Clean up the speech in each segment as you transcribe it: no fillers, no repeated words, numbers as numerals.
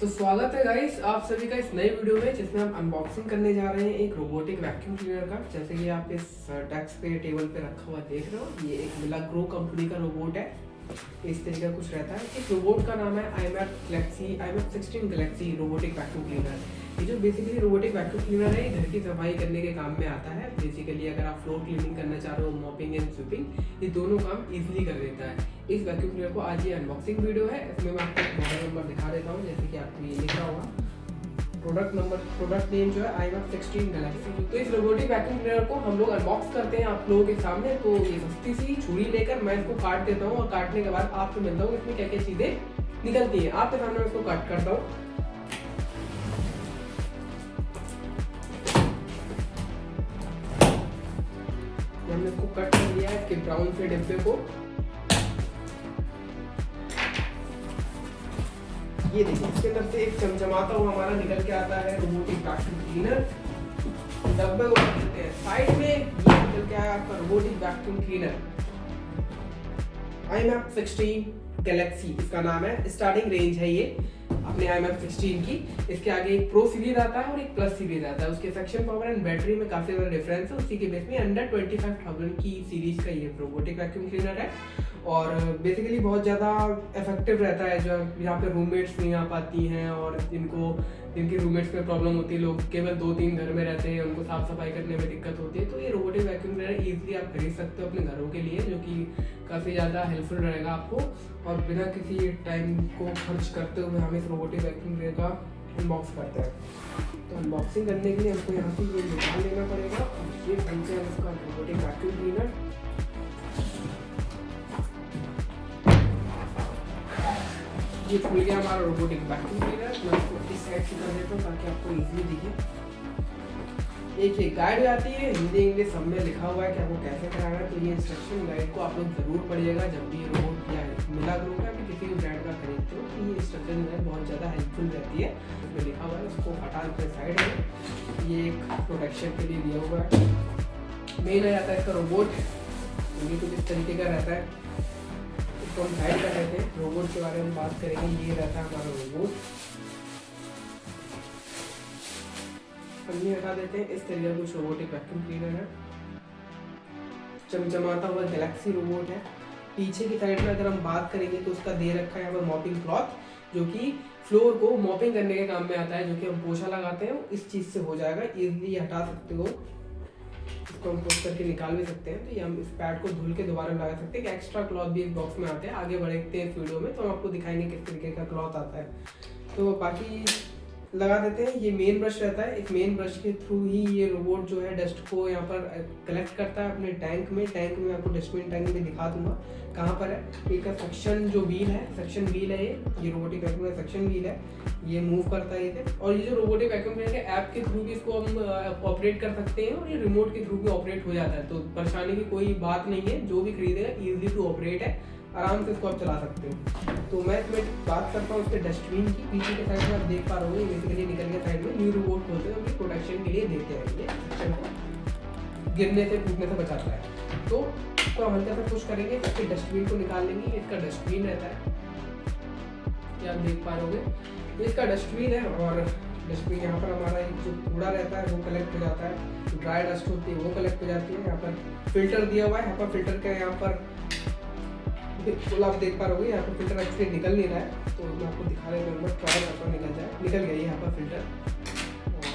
तो स्वागत है गाइस आप सभी का इस नए वीडियो में, जिसमें हम अनबॉक्सिंग करने जा रहे हैं एक रोबोटिक वैक्यूम क्लीनर का। जैसे कि आप इस डेस्क पे टेबल पे रखा हुआ देख रहे हो, ये एक मिलाग्रो कंपनी का रोबोट है। इस तरीके का कुछ रहता है। इस रोबोट का नाम है IMAP 16 Galaxy robotic vacuum cleaner. ये जो बेसिकली रोबोटिक वैक्यूम क्लीनर है, ये घर की सफाई करने के काम में आता है। बेसिकली अगर आप फ्लोर क्लीनिंग करना चाह रहे हो, मॉपिंग एंड स्वीपिंग, ये दोनों काम इजीली कर देता है। इस वैक्यूम क्लीनर को आज ये अनबॉक्सिंग वीडियो है। इसमें मैं आपको मॉडल नंबर दिखा देता हूँ, जैसे कि आपको ये लिखा होगा प्रोडक्ट नेम जो है IMAP 16 गैलेक्सी। तो इस रोबोटिक वैक्यूम क्लीनर को हम लोग अनबॉक्स करते हैं आप लोगों के सामने। तो ये सस्ती सी छुरी लेकर मैं इसको काट देता हूँ, और काटने के बाद आपसे मिलता हूँ इसमें क्या क्या चीजें निकलती हैं। आपके सामने मैं इसको कट करता हूँ। हमने इसको कट कर लिया है, इसके ब्राउन से डिब्बे को। ये देखिए, इसके अंदर से एक चमचमाता हुआ हमारा निकल के आता है रोबोटिक वैक्यूम क्लीनर। डब्बे को रख देते हैं साइड में। ये निकल के आया आपका robotic vacuum cleaner IMAP 16 Galaxy इसका नाम है। स्टार्टिंग रेंज है ये अपने IMAP 16 की। इसके आगे एक प्रो सीरीज आता है और एक प्लस सीरीज आता है। उसके सक्शन पावर एंड बैटरी में काफी ज्यादा डिफरेंस है। उसी के बेस में अंडर 25,000 की सीरीज का ये रोबोटिक वैक्यूम क्लीनर है, और बेसिकली बहुत ज़्यादा इफेक्टिव रहता है। जो यहाँ पे रूममेट्स नहीं आ पाती हैं, और जिनकी रूममेट्स में प्रॉब्लम होती है, लोग केवल 2-3 घर में रहते हैं, उनको साफ सफाई करने में दिक्कत होती है, तो ये रोबोटिक वैक्यूम क्लीनर ईजिली आप खरीद सकते हो अपने घरों के लिए, जो कि काफ़ी ज़्यादा हेल्पफुल रहेगा आपको। और बिना किसी टाइम को खर्च करते हुए हम इस रोबोटिक वैक्यूम क्लीनर का अनबॉक्स करते हैं। तो अनबॉक्सिंग करने के लिए हमको यहाँ से ये निकाल लेना पड़ेगा। ये बन जाए इसका रोबोटिक वैक्यूम क्लीनर। ये खुल गया हमारा रोबोटिक वैक्यूम क्लीनर। मैं इसको इस साइड से कर देता हूँ ताकि आपको इजीली दिखे। एक ये गाइड आती है, हिंदी इंग्लिश सब में लिखा हुआ है कि आपको कैसे कराना है। तो ये इंस्ट्रक्शन गाइड को आप लोग जरूर पढ़िएगा जब भी ये रोबोट या मिलाग्रो का भी किसी भी ब्रांड का खरीदते हो। तो ये इंस्ट्रक्शन गाइड बहुत ज़्यादा हेल्पफुल रहती है। इसमें लिखा हुआ है, उसको हटा देते साइड में। ये एक प्रोटेक्शन के लिए दिया हुआ है। मेन आ जाता है इसका रोबोट, ये कुछ इस तरीके का रहता है। इसको हम साइड कर लेते हैं। रोबोट के बारे में बात करेंगे। ये रहता है हमारा रोबोट। पन्नी हटा देते हैं। इस तरीके का कुछ रोबोटिक वैक्यूम क्लीनर है। चमचमाता हुआ गैलेक्सी रोबोट है। पीछे की साइड में अगर हम बात करेंगे तो उसका दे रखा है यहाँ पर मॉपिंग क्लॉथ, जो कि फ्लोर को मॉपिंग करने के काम में आता है। जो कि हम पोछा लगाते हैं, इस चीज़ से हो जाएगा। इजीली हटा सकते हो, इसको हम पोछ करके निकाल भी सकते हैं। तो ये हम इस पैड को धुल के दोबारा लगा सकते हैं। एक्स्ट्रा क्लॉथ भी इस बॉक्स में आते हैं। आगे बढ़ते हैं इस वीडियो में तो हम आपको दिखाएंगे किस तरीके का क्लॉथ आता है। तो बाकी लगा देते हैं। ये मेन ब्रश रहता है। इस मेन ब्रश के थ्रू ही ये रोबोट जो है डस्ट को यहाँ पर कलेक्ट करता है अपने टैंक में मैं आपको डस्टबिन टैंक में दिखा दूंगा कहाँ पर है। इसका सक्शन जो व्हील है, सक्शन व्हील है ये रोबोटिक वैक्यूम का सक्शन व्हील है। ये मूव करता है इसे। और ये जो रोबोटिक वैक्यूम क्लीनर है, ऐप के थ्रू भी इसको हम ऑपरेट कर सकते हैं, और ये रिमोट के थ्रू भी ऑपरेट हो जाता है। तो परेशानी की कोई बात नहीं है। जो भी खरीदेगा ईजिली टू ऑपरेट है, आराम से इसको आप चला सकते हो। तो मैं इसमें बात करता हूँ इसके डस्टबिन की। पीछे के साइड में आप देख पा रहे हो, बेसिकली निकल के साइड में न्यू रोबोट होते हैं, उनकी प्रोटेक्शन के लिए देते हैं। ये सेक्शन को गिरने से टूटने से बचाता है। तो इसको हम हल्का सा पुश करेंगे, इसके डस्टबिन को निकाल लेंगे। इसका डस्टबिन रहता है, ये आप देख पा रहे हो। इसका डस्टबिन है, और डस्टबिन यहाँ पर हमारा एक जो कूड़ा रहता है वो कलेक्ट हो जाता है। ड्राई डस्ट होती है वो कलेक्ट हो जाती है। यहाँ पर फिल्टर दिया हुआ है। यहाँ पर फिल्टर का यहाँ पर आप देख पा रहे हो, यहाँ पर फिल्टर एक्चुअली निकल नहीं रहा है। तो मैं आपको दिखा रहा हूँ, ट्राई करता हूँ निकल जाए। निकल गया यहाँ पर फिल्टर। और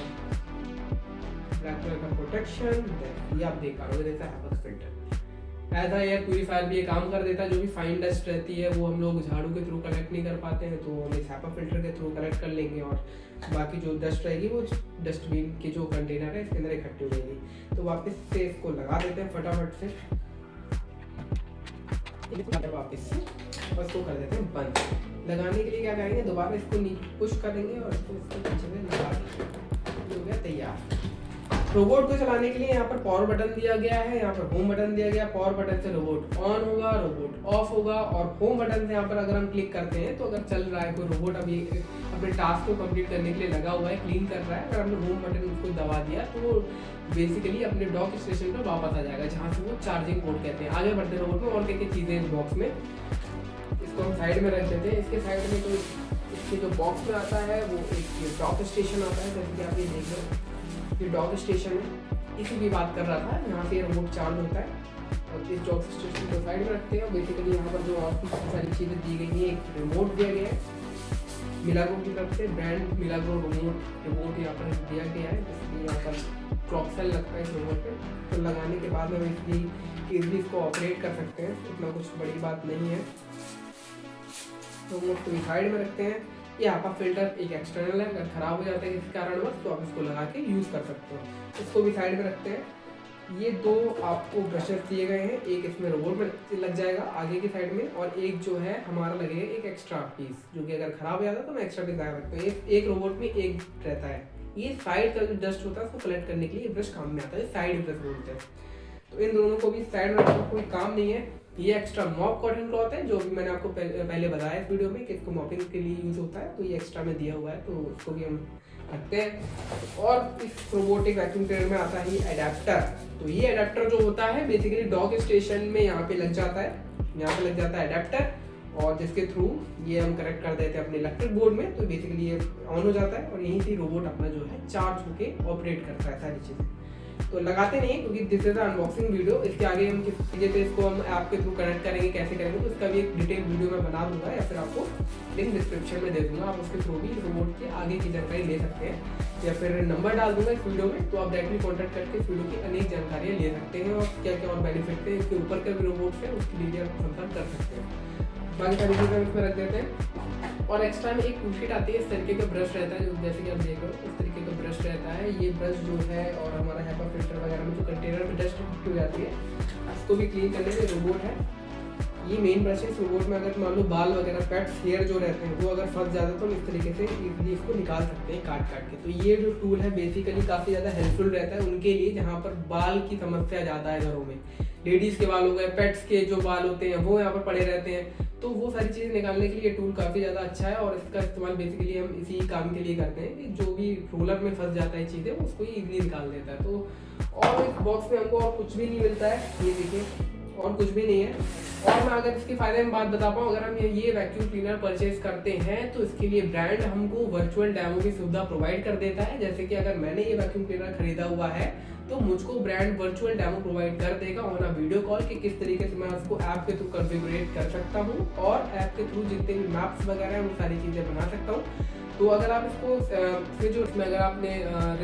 ब्लैक कलर का प्रोटेक्शन, ये आप देख पा रहे हो, जैसा यहाँ पर फिल्टर एज एयर प्यूरीफायर भी ये काम कर देता है। जो भी फाइन डस्ट रहती है वो हम लोग झाड़ू के थ्रू कलेक्ट नहीं कर पाते हैं, तो हम इस HEPA फिल्टर के थ्रू कलेक्ट कर लेंगे। और बाकी जो डस्ट रहेगी वो डस्टबिन के जो कंटेनर है इसके अंदर इकट्ठी हो जाएगी। तो वापस से इसको लगा देते हैं फटाफट से वापस से, और इसको कर देते हैं बंद। लगाने के लिए क्या करेंगे, दोबारा इसको नीचे पुश करेंगे और इसको पीछे में लगा देंगे। हो गया तैयार। रोबोट को चलाने के लिए यहाँ पर पावर बटन दिया गया है, यहाँ पर होम बटन दिया गया है। पावर बटन से रोबोट ऑन होगा, रोबोट ऑफ होगा, और होम बटन से यहाँ पर अगर हम क्लिक करते हैं तो अगर चल रहा है कोई रोबोट अभी अपने टास्क को कंप्लीट करने के लिए लगा हुआ है, क्लीन कर रहा है, अगर हमने होम बटन उसको दबा दिया तो वो बेसिकली अपने डॉक स्टेशन पर वापस आ जाएगा, जहाँ से वो चार्जिंग पोर्ट कहते हैं। आगे बढ़ते रोबोट में और क्या चीज़ें इस बॉक्स में, इसको हम साइड में रख देते हैं। इसके साइड में तो इसके जो बॉक्स में आता है वो एक डॉक स्टेशन आता है, जैसे कि आप ये देख रहे हो ये डॉक स्टेशन है, इसी की बात कर रहा था। यहाँ पे रिमोट चार्ज होता है और इस डॉक स्टेशन को साइड में रखते हैं। और बेसिकली यहाँ पर जो और सारी चीज़ें दी गई हैं, एक रिमोट दिया गया है मिलाग्रो की तरफ से, ब्रांड मिलाग्रो रिमोट यहाँ पर दिया गया है, जिसलिए यहाँ पर क्लॉक सेल लगता है इस रिमोट पे। तो लगाने के बाद हम इजीली इसको ऑपरेट कर सकते हैं, इतना कुछ बड़ी बात नहीं है। रिमोट को साइड में रखते हैं। ये आपका फिल्टर एक एक्सटर्नल है, अगर खराब हो जाता है किसी कारणवश तो आप इसको लगा के यूज़ कर सकते हो। इसको भी साइड में रखते हैं। ये दो आपको ब्रशेस दिए गए हैं, एक इसमें रोबोट में लग जाएगा आगे की साइड में, और एक जो है हमारा लगेगा एक एक्स्ट्रा पीस, जो कि अगर खराब हो जाता है तो मैं एक्स्ट्रा पीस लगा सकता हूँ। एक रोबोट में एक रहता है। ये साइड का जो डस्ट होता है उसको कलेक्ट करने के लिए ब्रश काम में आता है, साइड ब्रश बोलते हैं। तो इन दोनों को भी साइड में रखने कोई काम नहीं है। ये एक्स्ट्रा मॉप कॉटन क्लॉथ है, जो भी मैंने आपको पहले बताया इस वीडियो में कि इसको मॉपिंग के लिए यूज़ होता है, तो ये एक्स्ट्रा में दिया हुआ है, तो उसको भी हम रखते हैं। और इस रोबोटिक वैक्यूम क्लीनर में आता है ये अडेप्टर। तो ये अडेप्टर जो होता है बेसिकली डॉक स्टेशन में यहाँ पे लग जाता है, यहाँ पे लग जाता है अडेप्टर, और जिसके थ्रू ये हम कनेक्ट कर देते हैं अपने इलेक्ट्रिक बोर्ड में, तो बेसिकली ये ऑन हो जाता है और यहीं से रोबोट अपना जो है चार्ज होके ऑपरेट करता है सारी चीज़ें। तो लगाते नहीं क्योंकि दिस इज अनबॉक्सिंग वीडियो, इसके आगे हम किस तरीके से इसको हम ऐप के थ्रू कनेक्ट करेंगे, कैसे करेंगे, तो इसका भी एक डिटेल वीडियो मैं बना दूंगा, या फिर आपको लिंक डिस्क्रिप्शन में दे दूंगा। आप उसके थ्रू भी रिमोट के आगे की जानकारी ले सकते हैं, या फिर नंबर डाल दूंगा इस वीडियो में, तो आप डायरेक्टली कॉन्टैक्ट करके इस वीडियो की अनेक जानकारियाँ ले सकते हैं, और क्या क्या और बेनिफिट है इसके ऊपर का भी रोबोट है उसके लिए आप संपर्क कर सकते हैं। बाकी सारी चीज़ें इसमें रख देते हैं। और एक्स्ट्रा में एक टूल किट आती है, इस तरीके का ब्रश रहता है, जो जैसे कि आप देख रहे हो इस तरीके का ब्रश रहता है। ये ब्रश जो है और हमारा HEPA फिल्टर वगैरह में जो कंटेनर में डस्ट हो जाती है उसको भी क्लीन करने में रोबोट है। ये मेन ब्रश है। इस रोबोट में अगर मान लो बाल वगैरह पेट्स हेयर जो रहते हैं वो अगर फंस जाते हैं तो हम इस तरीके से इजीली इसको निकाल सकते हैं काट काट के। तो ये जो टूल है बेसिकली काफ़ी ज़्यादा हेल्पफुल रहता है उनके लिए जहाँ पर बाल की समस्या ज़्यादा है घरों में। लेडीज़ के बाल हो गए, पेट्स के जो बाल होते हैं वो यहाँ पर पड़े रहते हैं, तो वो सारी चीज़ें निकालने के लिए ये टूल काफ़ी ज़्यादा अच्छा है। और इसका इस्तेमाल बेसिकली हम इसी काम के लिए करते हैं कि जो भी रोलर में फंस जाता है चीज़ें उसको ही इजीली निकाल देता है। तो और इस बॉक्स में हमको और कुछ भी नहीं मिलता है, ये देखिए और कुछ भी नहीं है। और मैं अगर इसके फायदे में बात बता पाऊँ, अगर हम ये वैक्यूम क्लीनर परचेज करते हैं तो इसके लिए ब्रांड हमको वर्चुअल डेमो की सुविधा प्रोवाइड कर देता है। जैसे कि अगर मैंने ये वैक्यूम क्लीनर खरीदा हुआ है तो मुझको ब्रांड वर्चुअल डेमो प्रोवाइड कर देगा ऑन अ वीडियो कॉल कि किस तरीके से मैं उसको ऐप के थ्रू कॉन्फ़िगरेट कर सकता हूँ, और ऐप के थ्रू जितने भी मैप्स वगैरह हैं वो सारी चीज़ें बना सकता हूँ। तो अगर आप इसको फिर जो इसमें अगर आपने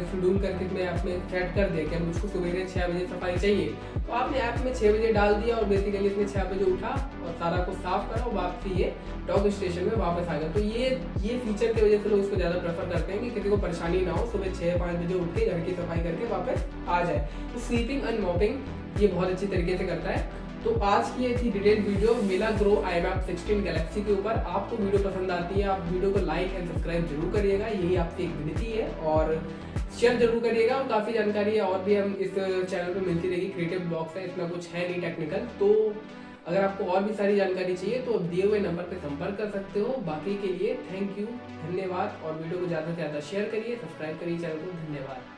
शेड्यूल करके इसमें ऐप में सेट कर दिया कि मुझको सवेरे 6 बजे सफाई चाहिए, तो आपने ऐप में 6 बजे डाल दिया और बेसिकली इसने 6 बजे उठा और सारा कुछ साफ करा और वापसी ये डॉक स्टेशन में वापस आ गया। तो ये फीचर की वजह से लोग इसको ज़्यादा प्रेफर करते हैं कि किसी को परेशानी ना हो, सुबह 6-5 बजे उठ के घर की सफाई करके वापस आ जाए। तो स्वीपिंग एंड मॉपिंग ये बहुत अच्छी तरीके से करता है। तो आज की ये थी detail video Milagro iMap 16 Galaxy के ऊपर। आपको वीडियो पसंद आती है आप वीडियो को लाइक एंड सब्सक्राइब जरूर करिएगा, यही आपकी एक विनती है, और शेयर जरूर करिएगा। और काफ़ी जानकारी और भी हम इस चैनल पे मिलती रहेगी। क्रिएटिव ब्लॉग्स है, इतना कुछ है नहीं टेक्निकल। तो अगर आपको और भी सारी जानकारी चाहिए तो दिए हुए नंबर पर संपर्क कर सकते हो। बाकी के लिए थैंक यू, धन्यवाद, और वीडियो को ज़्यादा से ज़्यादा शेयर करिए, सब्सक्राइब करिए चैनल को। धन्यवाद।